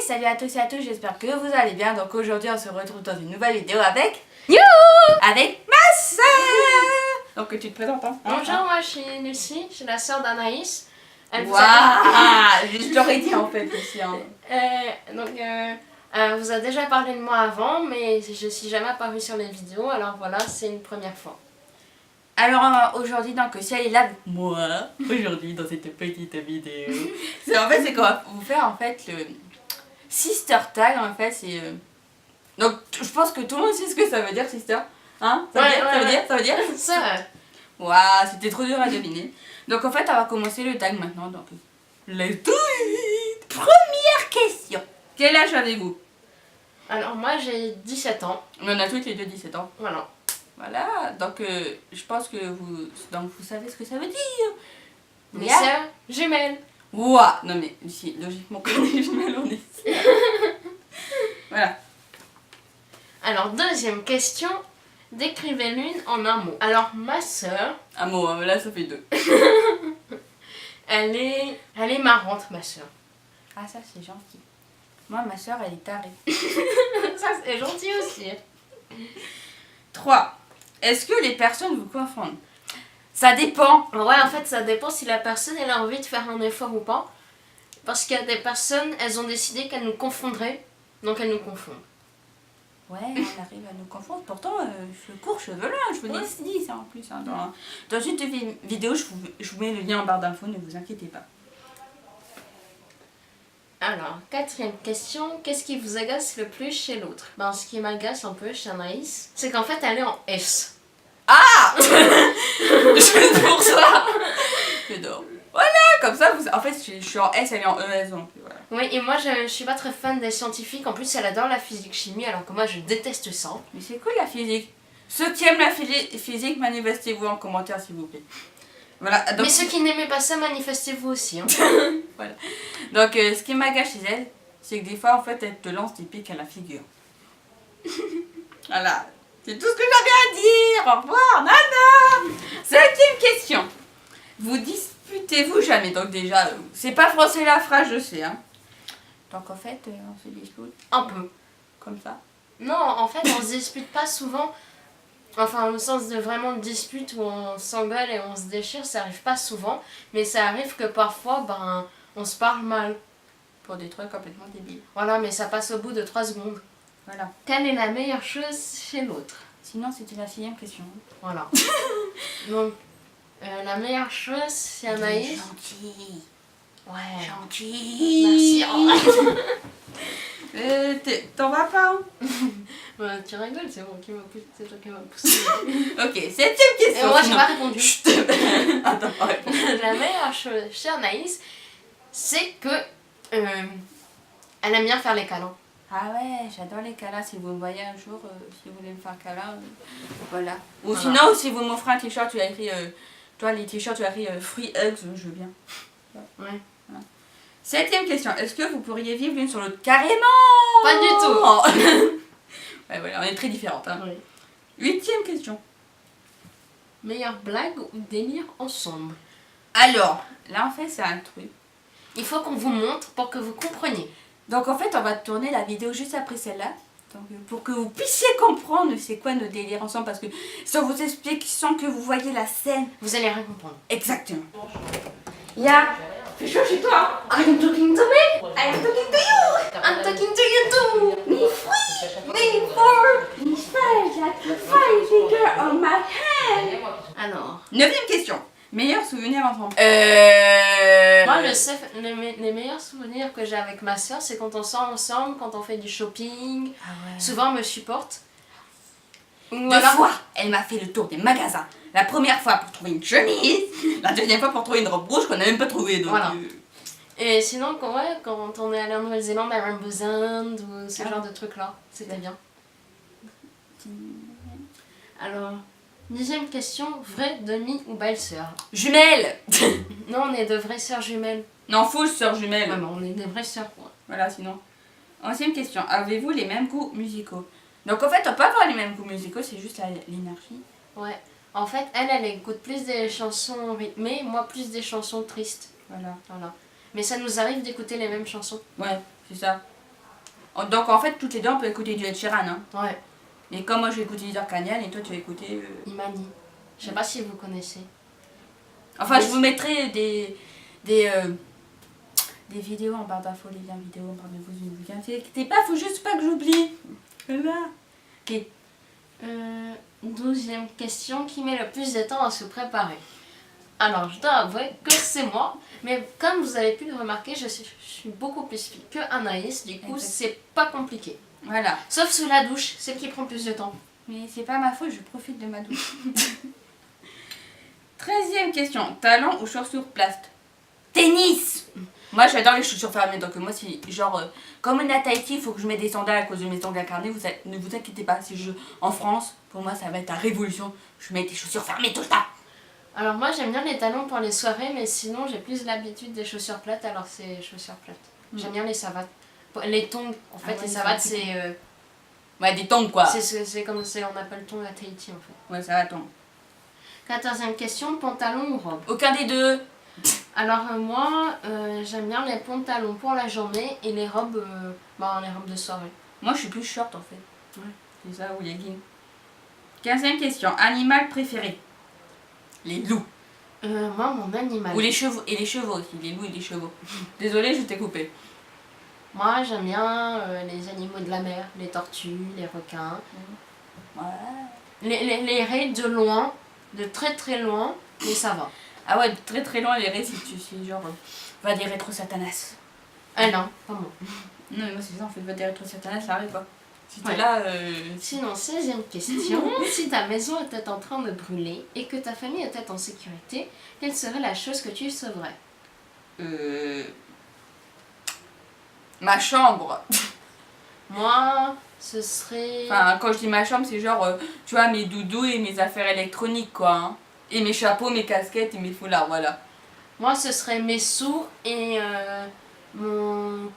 salut à tous et à toutes, j'espère que vous allez bien. Donc aujourd'hui on se retrouve dans une nouvelle vidéo avec avec ma soeur. Donc tu te présentes hein. Bonjour, moi je suis Lucie, je suis la sœur d'Anaïs. Elle Waouh, je t'aurais dit en fait aussi hein. elle vous a déjà parlé de moi avant, mais je suis jamais apparue sur les vidéos, alors voilà, c'est une première fois. Alors aujourd'hui donc si elle est là avec moi aujourd'hui dans cette petite vidéo, c'est qu'on va vous faire en fait le sister tag en fait c'est donc je pense que tout le monde sait ce que ça veut dire sister hein, ça veut dire Ça, waouh, c'était trop dur à deviner. Donc en fait on va commencer le tag maintenant donc let's do it. Première question, quel âge avez-vous? alors moi j'ai 17 ans, On a toutes les deux 17 ans. voilà. Voilà, donc je pense que vous savez ce que ça veut dire. Mes sœurs jumelles. Ouah, non mais ici, logiquement, quand on est jumelles, on est sœurs. Voilà. Alors deuxième question, décrivez l'une en un mot. Alors ma sœur, Un mot, hein, là ça fait deux. elle est marrante ma sœur. Ah ça c'est gentil. Moi ma soeur elle est tarée. Ça c'est gentil aussi. 3. Est-ce que les personnes vous confondent? Ça dépend. Ouais, en fait, ça dépend si la personne elle a envie de faire un effort ou pas. Parce qu'il y a des personnes, elles ont décidé qu'elles nous confondraient, donc elles nous confondent. Ouais, on arrive à nous confondre. Pourtant, je cours cheveux là, je vous dis ça en plus. Hein, dans une vidéo, je vous mets le lien en barre d'infos, ne vous inquiétez pas. Alors, quatrième question, qu'est-ce qui vous agace le plus chez l'autre? Ben, ce qui m'agace un peu chez Anaïs, c'est qu'en fait, elle est en S. Ah juste pour ça. J'adore. Voilà, comme ça, en fait, je suis en S, elle est en ES. Donc, voilà. Oui, et moi, je suis pas très fan des scientifiques. En plus, elle adore la physique-chimie, alors que moi, je déteste ça. Mais c'est cool la physique. Ceux qui aiment la physique, manifestez-vous en commentaire, s'il vous plaît. Voilà. Donc, mais ceux qui n'aimaient pas ça, manifestez-vous aussi. Hein. voilà. Donc, ce qui m'agace chez elle, c'est que des fois, en fait, elle te lance des pics à la figure. Voilà. C'est tout ce que j'avais à dire. Au revoir, Nana. 5e question. Vous disputez-vous jamais? Donc déjà, c'est pas français la phrase, je sais. Hein. Donc en fait, on se dispute Un peu. comme ça. Non, en fait, on se dispute pas souvent. Enfin, au sens de vraiment dispute où on s'engueule et on se déchire, ça arrive pas souvent. Mais ça arrive que parfois, ben, on se parle mal. Pour des trucs complètement débiles. Voilà, mais ça passe au bout de 3 secondes. Voilà. Quelle est la meilleure chose chez l'autre? Sinon, c'était la 6e question. Voilà. Donc, la meilleure chose, c'est Anaïs. Gentil. Ouais. Gentil. Merci. T'en vas pas hein? Ouais, tu rigoles, c'est moi qui m'a poussé. C'est toi qui m'a poussé. Ok, 7e question. Et moi, j'ai sinon. pas répondu. Chut. Attends, pas répondu. La meilleure chose chez Anaïs, c'est que elle aime bien faire les câlins. Ah ouais, j'adore les câlins. Si vous me voyez un jour, si vous voulez me faire un câlin, voilà. Ou Voilà. sinon, si vous m'offrez un t-shirt, tu as écrit, toi les t-shirts, tu as écrit Free Hugs, je veux bien. Ouais. Voilà. 7e question, est-ce que vous pourriez vivre l'une sur l'autre? Carrément. Pas du tout. Ouais, voilà, on est très différentes. Hein. Oui. 8e question. Meilleure blague ou délire ensemble? Alors, là en fait, c'est un truc. Il faut qu'on vous montre pour que vous compreniez. Donc en fait, on va tourner la vidéo juste après celle-là. Donc, pour que vous puissiez comprendre c'est quoi nos délires ensemble. Parce que si on vous explique sans que vous voyez la scène. Vous allez rien comprendre. Exactement. Ya, fais chaud chez toi. Are you talking to me? I am talking to you. I'm talking to you too. Me free, me for, me fresh like a fire finger on my hand. Alors, 9e question. Meilleur souvenir ensemble. moi, les meilleurs souvenirs que j'ai avec ma soeur, c'est quand on sort ensemble, quand on fait du shopping. Ah ouais. Souvent, elle me supporte. Deux fois, elle m'a fait le tour des magasins. La première fois pour trouver une chemise, la deuxième fois pour trouver une robe rouge qu'on n'a même pas trouvée. Donc Voilà. Et sinon, quand on est allé en Nouvelle-Zélande à Rainbow Sound ou ce genre de trucs-là, c'était bien. Alors, 10e question, vraie demi ou belle-sœur? Jumelles. Non, on est de vraies sœurs jumelles. Non, fausse sœur jumelle. Ouais, mais on est des vraies sœurs, quoi. Voilà, sinon. 11e question. Avez-vous les mêmes goûts musicaux? Donc en fait, on peut pas avoir les mêmes goûts musicaux, c'est juste l'énergie. Ouais. En fait, elle écoute plus des chansons rythmées, moi plus des chansons tristes. Voilà. Voilà. Mais ça nous arrive d'écouter les mêmes chansons. Ouais, c'est ça. Donc en fait, toutes les deux, on peut écouter du Ed Sheeran. Hein. Ouais, Et comme moi, je vais écouter du D'Artagnan et toi, tu vas écouter... Imani. Je sais pas si vous connaissez. Enfin, Mais je vous mettrai des vidéos en barre d'infos, les liens vidéo en barre de vous. Ne vous inquiétez pas, faut juste pas que j'oublie. Voilà. Ok. 12e question, qui met le plus de temps à se préparer? Alors, je dois avouer que c'est moi, mais comme vous avez pu le remarquer, je suis beaucoup plus fille que Anaïs, du coup, Exact. c'est pas compliqué. Voilà. Sauf sous la douche, celle qui prend plus de temps. Mais c'est pas ma faute, je profite de ma douche. 13e question. Talon ou chaussures plates? Tennis. Moi j'adore les chaussures fermées, donc moi si genre comme on est à Tahiti, il faut que je mette des sandales à cause de mes ongles incarnés, ne vous inquiétez pas, si je en France, pour moi ça va être la révolution, je mets des chaussures fermées tout le temps. Alors moi j'aime bien les talons pour les soirées, mais sinon j'ai plus l'habitude des chaussures plates, alors c'est chaussures plates. J'aime bien les savates. Les tongs, en fait, ouais, les ça savates va, c'est... Ouais, des tongs quoi. c'est comme on appelle tongs à Tahiti en fait. Ouais, ça va tomber. 14e question, pantalon ou robe? Aucun des deux. Alors moi j'aime bien les pantalons pour la journée et les robes, les robes de soirée. Moi je suis plus short en fait. Ouais, c'est ça ou leggings. 15e question. Animal préféré? Les loups. Moi mon animal. Ou les chevaux. Et les chevaux aussi, les loups et les chevaux. Désolée, je t'ai coupé. Moi j'aime bien les animaux de la mer, les tortues, les requins. Ouais. Les raies de loin, de très très loin, mais ça va. Ah ouais, très très loin les raies si tu suis genre va des rétro satanas. Ah non, pas moi. Non mais moi c'est ça, en fait va des rétro satanas, ça arrive pas. Si t'es Ouais. là, Sinon, 16e question. Si ta maison était en train de brûler et que ta famille était en sécurité, quelle serait la chose que tu sauverais? ma chambre. Moi, ce serait... Enfin quand je dis ma chambre c'est genre tu vois mes doudous et mes affaires électroniques quoi. Hein. Et mes chapeaux, mes casquettes et mes foulards, voilà. Moi, ce serait mes sous et mon...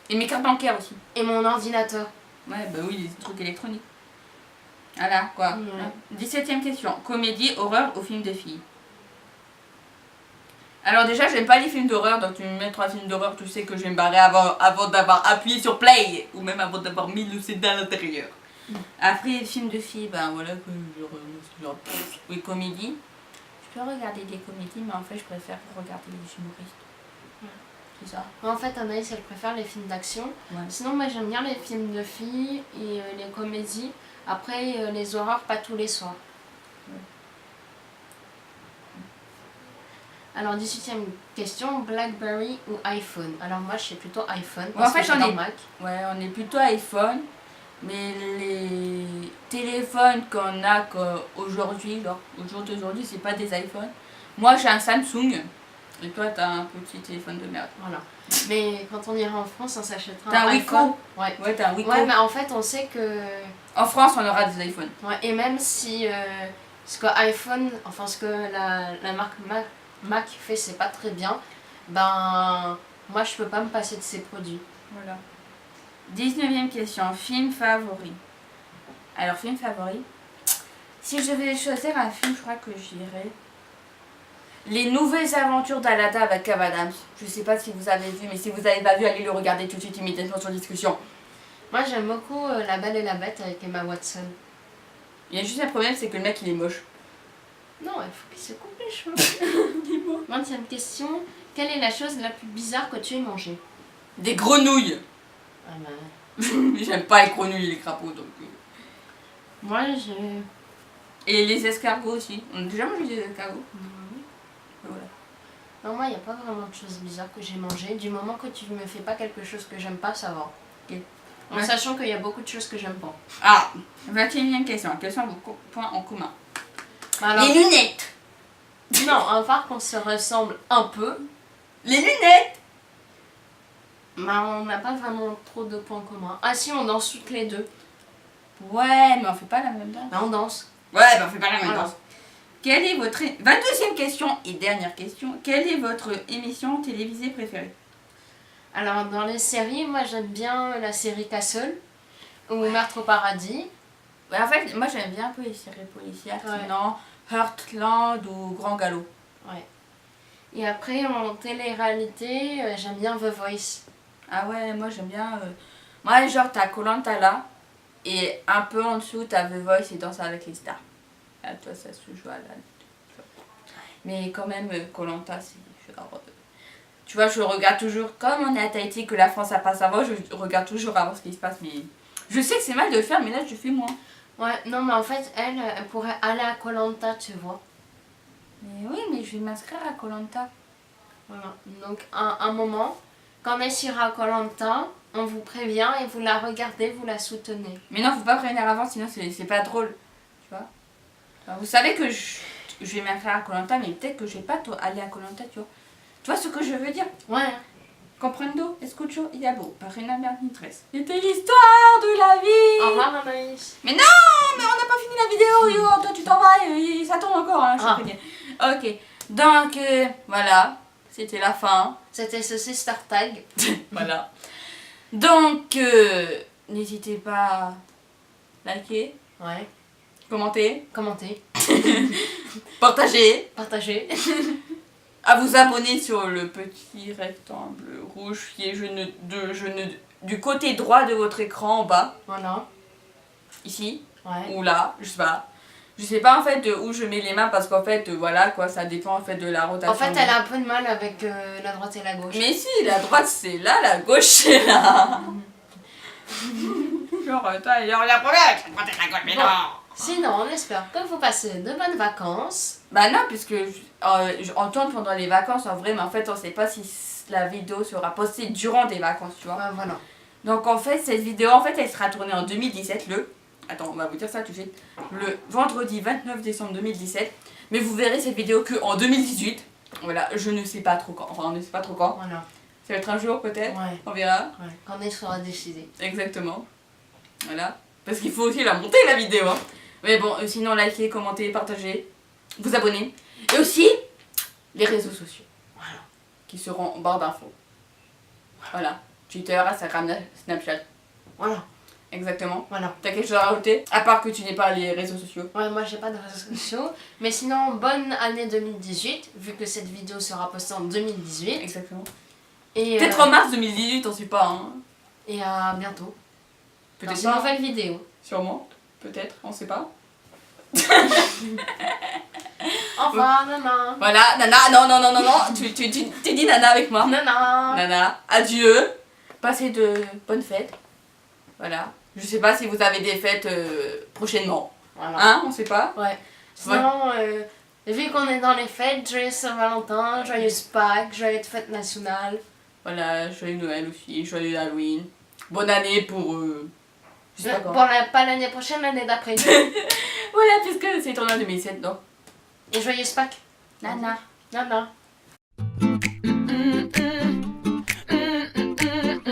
Et mes cartes bancaires aussi. et mon ordinateur. Ouais bah oui, les trucs électroniques. Voilà quoi. Ouais. 17e question. Comédie, horreur ou film de filles? Alors déjà, j'aime pas les films d'horreur, donc tu me mets 3 films d'horreur, tu sais que je vais me barrer avant d'avoir appuyé sur play, ou même avant d'avoir mis le CD à l'intérieur. Après, les films de filles, ben voilà, oui, comédie. Je peux regarder des comédies, mais en fait, je préfère regarder les humoristes. C'est ça. Moi, en fait, Anaïs, elle préfère les films d'action. Ouais. Sinon, moi, j'aime bien les films de filles et les comédies. Après, les horreurs, pas tous les soirs. Ouais. Alors, 18e question, BlackBerry ou iPhone? Alors, moi, je suis plutôt iPhone. Ouais, Parce en fait, que j'adore on est- Mac. Ouais, on est plutôt iPhone, mais les téléphones qu'on a aujourd'hui, genre, au jour d'aujourd'hui, c'est pas des iPhones. Moi, j'ai un Samsung, et toi, t'as un petit téléphone de merde. Voilà. Mais quand on ira en France, on s'achètera T'as un iPhone. Wiko? Ouais. Ouais, t'as un Wiko. Ouais, mais en fait, on sait que... En France, on aura des iPhones. Ouais, et même si ce que iPhone, enfin ce que la marque Mac fait, c'est pas très bien, ben moi je peux pas me passer de ces produits. Voilà. 19e question, film favori. Alors, film favori. Si je devais choisir un film, je crois que j'irais Les Nouvelles Aventures d'Aladin avec Kev Adams. Je sais pas si vous avez vu, mais si vous avez pas vu, allez le regarder tout de suite immédiatement sur discussion. Moi j'aime beaucoup La Belle et la Bête avec Emma Watson. Il y a juste un problème, c'est que le mec il est moche. Non, il faut qu'il se coupe les cheveux. 20e question, quelle est la chose la plus bizarre que tu aies mangée? Des grenouilles. Ah ben, J'aime pas les grenouilles et les crapauds donc. moi j'ai... Et les escargots aussi. On a déjà mangé des escargots. Voilà. Non, moi il n'y a pas vraiment de choses bizarres que j'ai mangées. Du moment que tu me fais pas quelque chose que j'aime pas, ça va. Ok. En Ouais. sachant qu'il y a beaucoup de choses que j'aime pas. Ah, 21e question. Quels sont vos points en commun? Alors, Les lunettes. non, à part qu'on se ressemble un peu, Les lunettes. bah, on n'a pas vraiment trop de points communs. Ah si, on danse toutes les deux. Ouais, mais on fait pas la même danse. Bah, on danse. Ouais, mais on fait pas la même Voilà. danse. Quelle est votre... 22e question et dernière question. Quelle est votre émission télévisée préférée? Alors, dans les séries, moi j'aime bien la série Castle ou Meurtre au paradis. Ouais, en fait, moi j'aime bien un peu les séries policières. Ouais. Sinon, Heartland ou Grand Galop. Ouais. Et après, en télé-réalité, j'aime bien The Voice. Ah ouais, moi j'aime bien... Moi, genre, t'as koh là, et un peu en dessous, t'as The Voice et Danse avec les stars. Là, toi, ça se joue à la... Mais quand même, koh c'est genre... Tu vois, je regarde toujours, comme on est à Tahiti, que la France a pas sa voix, je regarde toujours à voir ce qui se passe, mais... Je sais que c'est mal de le faire, mais là, je fais moins. Ouais, non, mais en fait, elle pourrait aller à koh lanta, tu vois. Mais oui, mais je vais m'inscrire à koh. Voilà, donc un moment, quand elle ira à koh lanta, on vous prévient et vous la regardez, vous la soutenez. Mais non, faut pas prévenir avant, sinon c'est pas drôle. Tu vois. Alors, vous savez que je vais m'inscrire à koh, mais peut-être que je vais pas aller à koh, tu vois. Tu vois ce que je veux dire? Ouais. Comprendo, escucho y hablo, par una Bernitress. C'était l'histoire de la vie. Au revoir, Anaïs. Mais non, mais on n'a pas fini la vidéo, yo. Toi tu t'en vas, ça tourne encore, hein, je peux dire. Ok, donc voilà, c'était la fin. C'était ce sister tag. Voilà. Donc, n'hésitez pas à liker, Ouais. commenter, Commentez. partager, Partagez. à vous abonner sur le petit rectangle rouge qui est du côté droit de votre écran en bas. Voilà. Ici. Ouais. Ou là, je sais pas. Je sais pas en fait de où je mets les mains parce qu'en fait, voilà quoi, ça dépend en fait de la rotation. En fait, elle a un peu de mal avec la droite et la gauche. Mais si, la droite c'est là, la gauche c'est là. Genre, toi, il y a rien pour avec la droite et la gauche, mais Bon. non. Sinon, on espère que vous passez de bonnes vacances. Bah non, puisque on tourne pendant les vacances en vrai, mais en fait on sait pas si la vidéo sera postée durant des vacances, tu vois. Ouais, voilà. Donc en fait, cette vidéo, en fait, elle sera tournée en 2017, Attends, on va vous dire ça tout de suite. Le vendredi 29 décembre 2017. Mais vous verrez cette vidéo que en 2018. Voilà, je ne sais pas trop quand. Enfin, on ne sait pas trop quand. Voilà. Ça va être un jour peut-être. Ouais. On verra. Ouais. Quand elle sera décidée. Exactement. Voilà. Parce qu'il faut aussi la monter la vidéo. Hein. Mais bon, sinon, likez, commentez, partagez, vous abonnez. Et aussi, les réseaux sociaux. Voilà. Qui seront en barre d'infos. Voilà. Twitter, Instagram, Snapchat. Voilà. Exactement. Voilà. T'as quelque chose à rajouter? À part que tu n'aies pas les réseaux sociaux. Ouais, moi j'ai pas de réseaux sociaux. Mais sinon, bonne année 2018, vu que cette vidéo sera postée en 2018. Exactement. Et, Peut-être en mars 2018, on sait pas. Hein. et à bientôt. Dans Peut-être une pas. nouvelle vidéo. Sûrement. Peut-être, on sait pas. Au revoir, Nana. Voilà, Nana, non. tu dis Nana avec moi. Nana. Nana, adieu. Passez de bonnes fêtes. Voilà. Je sais pas si vous avez des fêtes prochainement. Voilà. Hein, on sait pas. Ouais. Sinon, vu qu'on est dans les fêtes, joyeux Saint-Valentin, joyeuse Pâques, joyeuse fête nationale. Voilà, joyeux Noël aussi, joyeux Halloween. Bonne année pour... je sais pas quand. Bon, pas l'année prochaine, l'année d'après. Voilà, puisque c'est tourné en 2007, donc. Et joyeuse Pâques. Nana. Nana.